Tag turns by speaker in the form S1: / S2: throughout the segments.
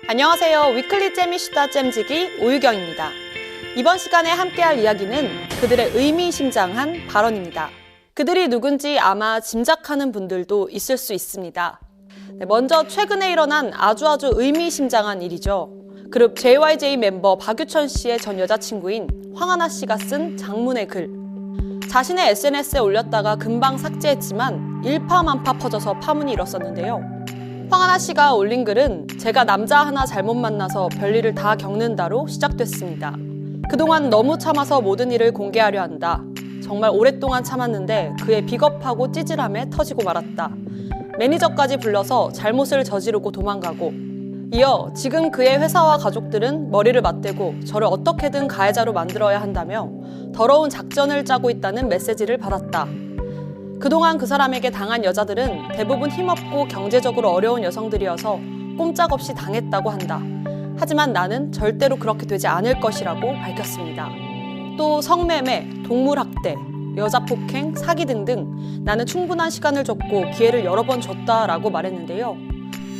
S1: 안녕하세요. 위클리 잼이슈다 잼지기 오유경입니다. 이번 시간에 함께할 이야기는 그들의 의미심장한 발언입니다. 그들이 누군지 아마 짐작하는 분들도 있을 수 있습니다. 먼저 최근에 일어난 아주 의미심장한 일이죠. 그룹 JYJ 멤버 박유천 씨의 전 여자친구인 황하나 씨가 쓴 장문의 글. 자신의 SNS에 올렸다가 금방 삭제했지만 일파만파 퍼져서 파문이 일었었는데요. 황하나 씨가 올린 글은 제가 남자 하나 잘못 만나서 별일을 다 겪는다로 시작됐습니다. 그동안 너무 참아서 모든 일을 공개하려 한다. 정말 오랫동안 참았는데 그의 비겁하고 찌질함에 터지고 말았다. 매니저까지 불러서 잘못을 저지르고 도망가고, 이어 지금 그의 회사와 가족들은 머리를 맞대고 저를 어떻게든 가해자로 만들어야 한다며 더러운 작전을 짜고 있다는 메시지를 받았다. 그동안 그 사람에게 당한 여자들은 대부분 힘없고 경제적으로 어려운 여성들이어서 꼼짝없이 당했다고 한다. 하지만 나는 절대로 그렇게 되지 않을 것이라고 밝혔습니다. 또 성매매, 동물학대, 여자폭행, 사기 등등 나는 충분한 시간을 줬고 기회를 여러 번 줬다라고 말했는데요.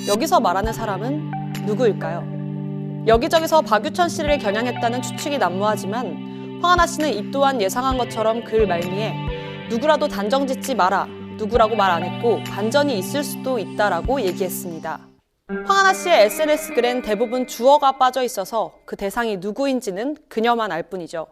S1: 여기서 말하는 사람은 누구일까요? 여기저기서 박유천 씨를 겨냥했다는 추측이 난무하지만 황하나 씨는 이 또한 예상한 것처럼 글 말미에 누구라도 단정 짓지 마라, 누구라고 말 안 했고 반전이 있을 수도 있다라고 얘기했습니다. 황하나 씨의 SNS 글엔 대부분 주어가 빠져 있어서 그 대상이 누구인지는 그녀만 알 뿐이죠.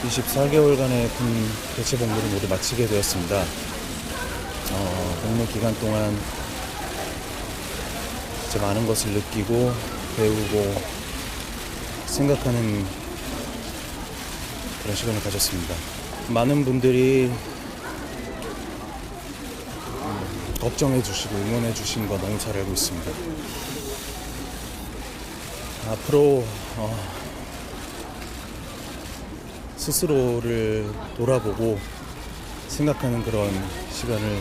S2: (24개월간의) 군 대체 복무를 모두 마치게 되었습니다. 복무 기간 동안 진짜 많은 것을 느끼고 배우고 생각하는 그런 시간을 가졌습니다. 많은 분들이 걱정해 주시고 응원해 주신 거 너무 잘 알고 있습니다. 앞으로 스스로를 돌아보고 생각하는 그런 시간을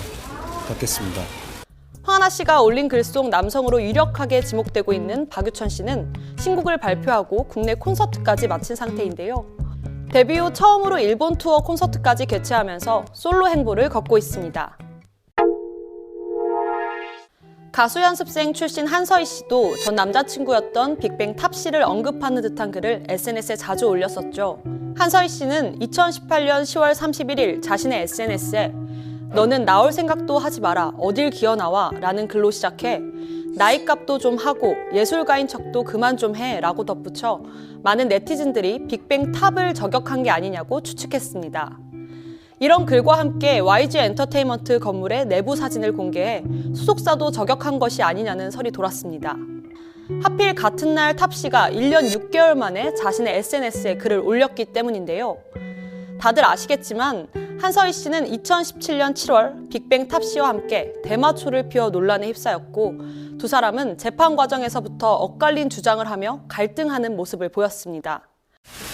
S2: 갖겠습니다.
S1: 황하나 씨가 올린 글 속 남성으로 유력하게 지목되고 있는 박유천 씨는 신곡을 발표하고 국내 콘서트까지 마친 상태인데요. 데뷔 후 처음으로 일본 투어 콘서트까지 개최하면서 솔로 행보를 걷고 있습니다. 가수 연습생 출신 한서희 씨도 전 남자친구였던 빅뱅 탑 씨를 언급하는 듯한 글을 SNS에 자주 올렸었죠. 한서희 씨는 2018년 10월 31일 자신의 SNS에 너는 나올 생각도 하지 마라, 어딜 기어나와 라는 글로 시작해 나이값도 좀 하고 예술가인 척도 그만 좀 해 라고 덧붙여 많은 네티즌들이 빅뱅 탑을 저격한 게 아니냐고 추측했습니다. 이런 글과 함께 YG 엔터테인먼트 건물의 내부 사진을 공개해 소속사도 저격한 것이 아니냐는 설이 돌았습니다. 하필 같은 날 탑 씨가 1년 6개월 만에 자신의 SNS에 글을 올렸기 때문인데요. 다들 아시겠지만 한서희 씨는 2017년 7월 빅뱅 탑 씨와 함께 대마초를 피워 논란에 휩싸였고 두 사람은 재판 과정에서부터 엇갈린 주장을 하며 갈등하는 모습을 보였습니다.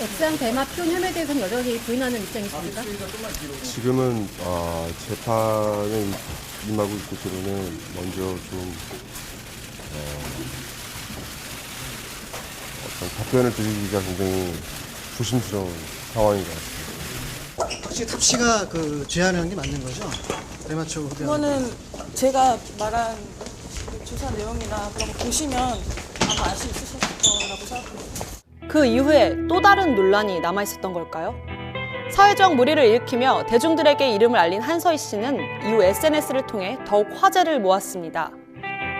S3: 액상 대마 피운 혐의에 대해서는 여전히 부인하는 입장이십니까?
S4: 지금은 재판에 임하고 있고 저는 먼저 좀 어떤 답변을 드리기가 굉장히 조심스러운 상황인 것 같습니다.
S5: 혹시 탑 씨가 그 제안한 게 맞는 거죠? 대마초 흡연.
S6: 그거는 제가 말한 그 조사 내용이나 그런 거 보시면 아마 알 수 있으실 거라고 생각합니다.
S1: 그 이후에 또 다른 논란이 남아있었던 걸까요? 사회적 물의를 일으키며 대중들에게 이름을 알린 한서희 씨는 이후 SNS를 통해 더욱 화제를 모았습니다.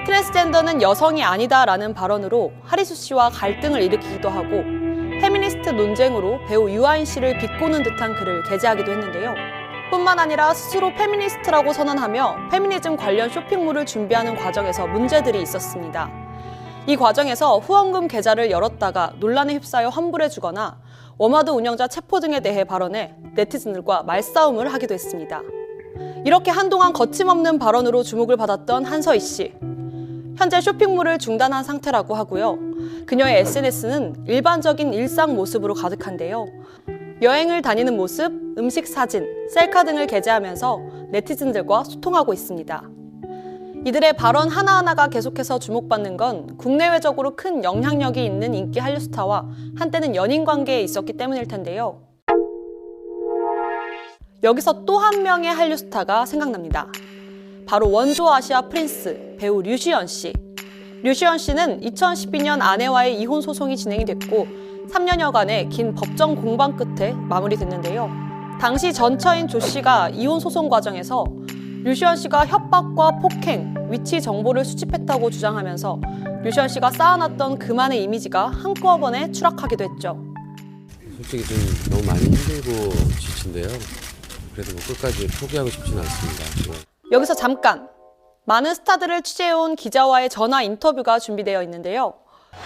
S1: 트랜스젠더는 여성이 아니다라는 발언으로 하리수 씨와 갈등을 일으키기도 하고 페미니스트 논쟁으로 배우 유아인 씨를 비꼬는 듯한 글을 게재하기도 했는데요. 뿐만 아니라 스스로 페미니스트라고 선언하며 페미니즘 관련 쇼핑몰을 준비하는 과정에서 문제들이 있었습니다. 이 과정에서 후원금 계좌를 열었다가 논란에 휩싸여 환불해주거나 워마드 운영자 체포 등에 대해 발언해 네티즌들과 말싸움을 하기도 했습니다. 이렇게 한동안 거침없는 발언으로 주목을 받았던 한서희 씨. 현재 쇼핑몰을 중단한 상태라고 하고요. 그녀의 SNS는 일반적인 일상 모습으로 가득한데요. 여행을 다니는 모습, 음식 사진, 셀카 등을 게재하면서 네티즌들과 소통하고 있습니다. 이들의 발언 하나하나가 계속해서 주목받는 건 국내외적으로 큰 영향력이 있는 인기 한류 스타와 한때는 연인 관계에 있었기 때문일 텐데요. 여기서 또 한 명의 한류 스타가 생각납니다. 바로 원조 아시아 프린스 배우 류시연 씨. 류시연 씨는 2012년 아내와의 이혼 소송이 진행이 됐고 3년여간의 긴 법정 공방 끝에 마무리됐는데요. 당시 전처인 조 씨가 이혼 소송 과정에서 류시연 씨가 협박과 폭행, 위치 정보를 수집했다고 주장하면서 류시연 씨가 쌓아놨던 그만의 이미지가 한꺼번에 추락하기도 했죠.
S7: 솔직히 좀 너무 많이 힘들고 지친데요. 그래도 뭐 끝까지 포기하고 싶지는 않습니다.
S1: 여기서 잠깐! 많은 스타들을 취재해온 기자와의 전화 인터뷰가 준비되어 있는데요.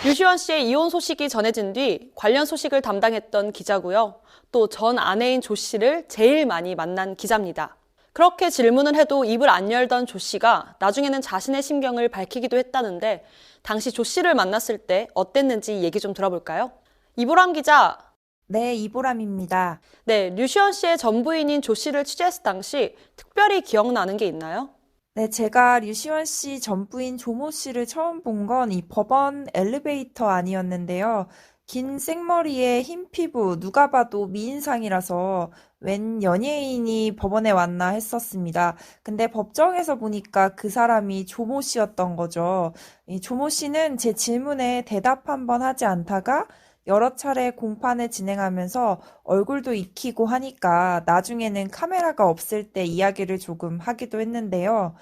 S1: 류시연 씨의 이혼 소식이 전해진 뒤 관련 소식을 담당했던 기자고요. 또 전 아내인 조 씨를 제일 많이 만난 기자입니다. 그렇게 질문을 해도 입을 안 열던 조 씨가 나중에는 자신의 심경을 밝히기도 했다는데 당시 조 씨를 만났을 때 어땠는지 얘기 좀 들어볼까요? 이보람 기자.
S8: 네, 이보람입니다.
S1: 네, 류시연 씨의 전 부인인 조 씨를 취재했을 당시 특별히 기억나는 게 있나요?
S8: 네, 제가 류시원 씨 전 부인 조모 씨를 처음 본 건 이 법원 엘리베이터 안이었는데요. 긴 생머리에 흰 피부, 누가 봐도 미인상이라서 웬 연예인이 법원에 왔나 했었습니다. 근데 법정에서 보니까 그 사람이 조모 씨였던 거죠. 이 조모 씨는 제 질문에 대답 한번 하지 않다가 여러 차례 공판을 진행하면서 얼굴도 익히고 하니까 나중에는 카메라가 없을 때 이야기를 조금 하기도 했는데요.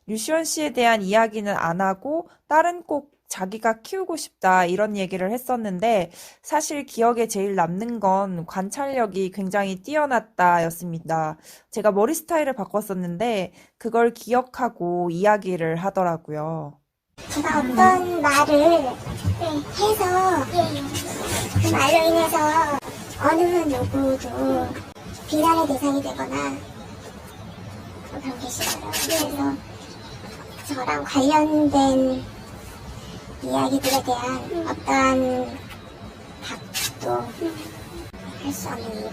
S8: 류시원 씨에 대한 이야기는 안 하고 딸은 꼭 자기가 키우고 싶다 이런 얘기를 했었는데 사실 기억에 제일 남는 건 관찰력이 굉장히 뛰어났다였습니다. 제가 머리 스타일을 바꿨었는데 그걸 기억하고 이야기를 하더라고요.
S9: 제가 어떤 말을 해서 그 말로 인해서 어느 누구도 비난의 대상이 되거나 그런 게 싫어요. 그래서 저랑 관련된 이야기들에 대한 어떠한 답도 할 수 없는 이유.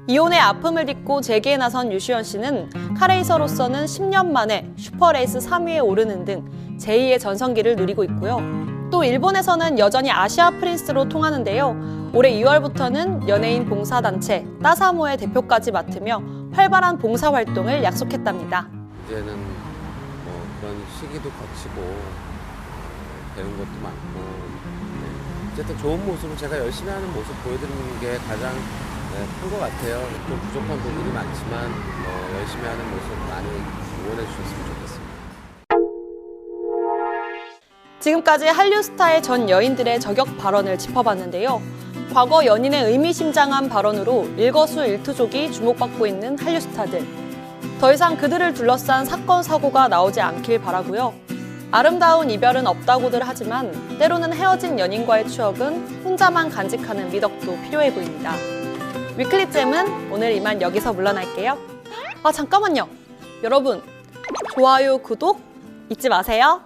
S1: 이혼의 아픔을 딛고 재기에 나선 류시연 씨는 카레이서로서는 10년 만에 슈퍼레이스 3위에 오르는 등 제2의 전성기를 누리고 있고요. 또 일본에서는 여전히 아시아 프린스로 통하는데요. 올해 2월부터는 연예인 봉사단체 따사모의 대표까지 맡으며 활발한 봉사활동을 약속했답니다.
S7: 이제는 뭐 그런 시기도 거치고 배운 것도 많고 어쨌든 좋은 모습을 제가 열심히 하는 모습 보여드리는 게 가장 큰 것 같아요. 좀 부족한 부분이 많지만 열심히 하는 모습 많이 응원해 주셨으면 좋겠습니다.
S1: 지금까지 한류 스타의 전 여인들의 저격 발언을 짚어봤는데요. 과거 연인의 의미심장한 발언으로 일거수일투족이 주목받고 있는 한류 스타들. 더 이상 그들을 둘러싼 사건, 사고가 나오지 않길 바라고요. 아름다운 이별은 없다고들 하지만 때로는 헤어진 연인과의 추억은 혼자만 간직하는 미덕도 필요해 보입니다. 위클리잼은 오늘 이만 여기서 물러날게요. 잠깐만요. 여러분, 좋아요, 구독 잊지 마세요.